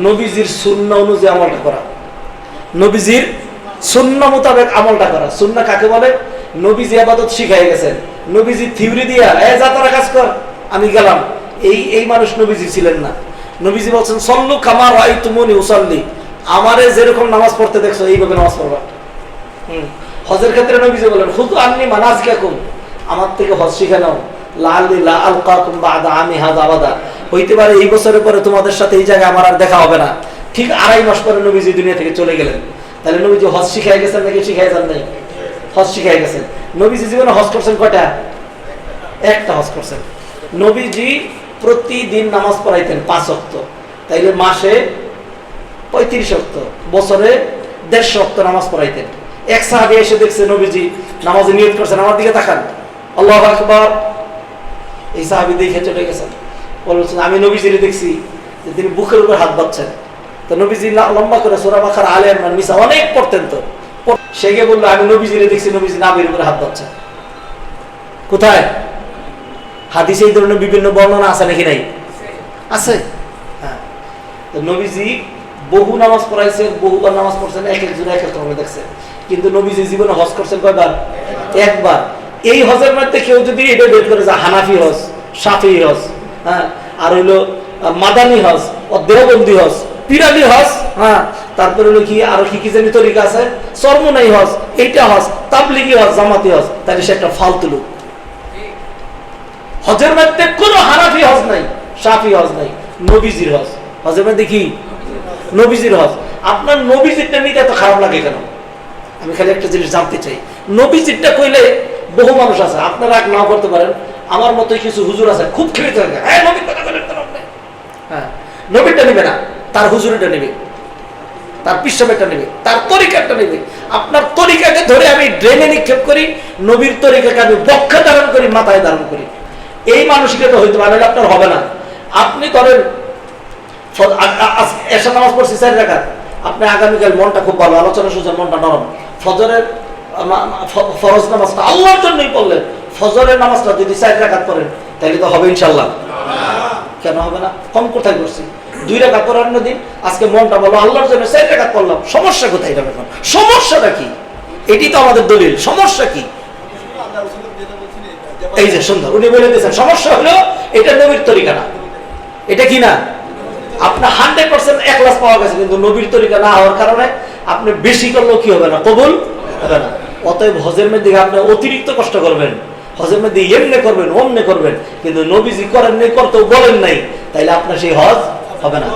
নবীজির সুন্নাহ অনুযায়ী আমলটা করা, নবীজির সুন্নাহ মোতাবেক আমলটা করা। সুন্নাহ কাকে বলে? নবীজি ইবাদত শিখাই গেছেন, নবীজি থিওরি দিয়া যা তারা কাজ কর আমি গেলাম, এই মানুষ নবীজি ছিলেন না। নবীজি বলছেন সল্লু কামা রাআইতুমুনি উসাল্লি, আমারে যেরকম নামাজ পড়তে দেখছো এইভাবে নামাজ পড়বা। হজের ক্ষেত্রে নবীজি বলেন খুযু আন্নী মানাসিকাকুম, আমার থেকে হজ শিখে নাও, লাআল্লি লা আলকাকুম বা'দা আমি হাযা আবাদা, হইতে পারে এই বছরের পরে তোমাদের সাথে এই জায়গায় আমার আর দেখা হবে না। ঠিক 2.5 মাস পরে নবীজি দুনিয়া থেকে চলে গেলেন। তাহলে নবীজি হজ শিখাই গেছেন নাকি শিখাই যান নাই? হজ শিখাই গেছেন। নবীজি জীবনে হজ করছেন কয়টা? একটা হজ করছেন। নবীজি প্রতিদিন নামাজ পড়াইতেন 5 ওয়াক্ত, তাইলে মাসে 35 ওয়াক্ত, বছরে 150 ওয়াক্ত নামাজ পড়াইতেন। এক সাহাবী এসে দেখছে নবীজি নামাজে নিয়ত করছেন, আমার দিকে তাকান, আল্লাহু আকবার। এই সাহাবী দেখে চলে গেছেন, বলছেন আমি নবীজিরে দেখছি যে তিনি বুকের উপর হাত বাঁধছেন। তো নবীজি লম্বা করে সূরা বাকারা, আলে ইমরান, নিসা অনেক পড়তেন। তো সে গিয়ে বললো আমি নবীজিরে দেখছি নবীজি নাভির উপরে হাত বাঁধছেন। কোথায়? হাদিসে এই ধরনের বিভিন্ন বর্ণনা আছে নাকি নাই? আছে। হ্যাঁ, তো নবীজি বহু নামাজ পড়াইছেন, বহুবার নামাজ পড়ছেন, এক একজন এক এক রকম দেখছেন। কিন্তু নবীজি জীবনে হজ করছেন কয়বার? একবার। এই হজের মধ্যে কেউ যদি এটা বের করে যে হানাফি হজ, শাফিঈ হজ, হ্যাঁ, আর হইলো মাদানী হজ, দেওবন্দি হজ, পিরানি হজ, হ্যাঁ, তারপরে হলো কি আরো কি কি জানি তরিকা আছে, চরমোনাই হজ, এইটা হজ, তাবলিগি হজ, জামাতি হজ, তাহলে সে একটা ফালতু লোক। হজের মধ্যে কোনো হানাফি হজ নাই, শাফিঈ হজ নাই, নবীজির হজ। হজের মধ্যে কি? নবীজির হজ। আপনার নবীজিরটা নিতে এত খারাপ লাগে কেন? আমি খালি একটা জিনিস জানতে চাই। নবীজিরটা কইলে বহু মানুষ আছে, আপনারা এক নাও করতে পারেন, আমার মতোই কিছু হুজুর আছে খুব খেলে থাকে, হ্যাঁ নবীর কথা বলেন তো আপনি, হ্যাঁ নবীরটা নেবে না, তার হুজুরিটা নেবে, তার পিসাবেটা নেবে, তার তরিকাটা নেবে। আপনার তরিকাকে ধরে আমি ড্রেনে নিক্ষেপ করি, নবীর তরিকাকে আমি বক্ষে ধারণ করি, মাথায় ধারণ করি। এই মানসিকতা হইতে পারে, আপনার হবে না। আপনি ধরেন এশা নামাজ পড়ছি 4 রাকাত, আপনি আগামীকাল মনটা খুব ভালো, আলোচনা সুযোগ মনটা নরম, ফজরের ফরজ নামাজটা আল্লাহর জন্যই পড়লেন, ফজরের নামাজটা যদি 4 রাকাত পড়েন তাহলে তো হবে ইনশাল্লাহ। কেন হবে না? কম কোথায় করছি? 2 রাকাত পড়ার দিন, আজকে মনটা ভালো, আল্লাহর জন্য 4 রাকাত পড়লাম, সমস্যা কোথায়? এটা এখন সমস্যাটা কি? এটি তো আমাদের দলিল। সমস্যা কি? এই যে সুন্দর উনি বলে দিয়েছেন, সমস্যা হলো এটা নবীর তরিকা না। এটা কি না? আপনার 100% ইখলাস পাওয়া গেছে, কিন্তু নবীর তরিকা না হওয়ার কারণে আপনি বেশি করলেও কি হবে না? কবুল হবে না। অতএব হজের মধ্যে আপনি অতিরিক্ত কষ্ট করবেন, হজের মধ্যে এমনি করবেন অমনে করবেন, কিন্তু নবীজি করেন নাই, করতেও বলেন নাই, তাইলে আপনার সেই হজ হবে না।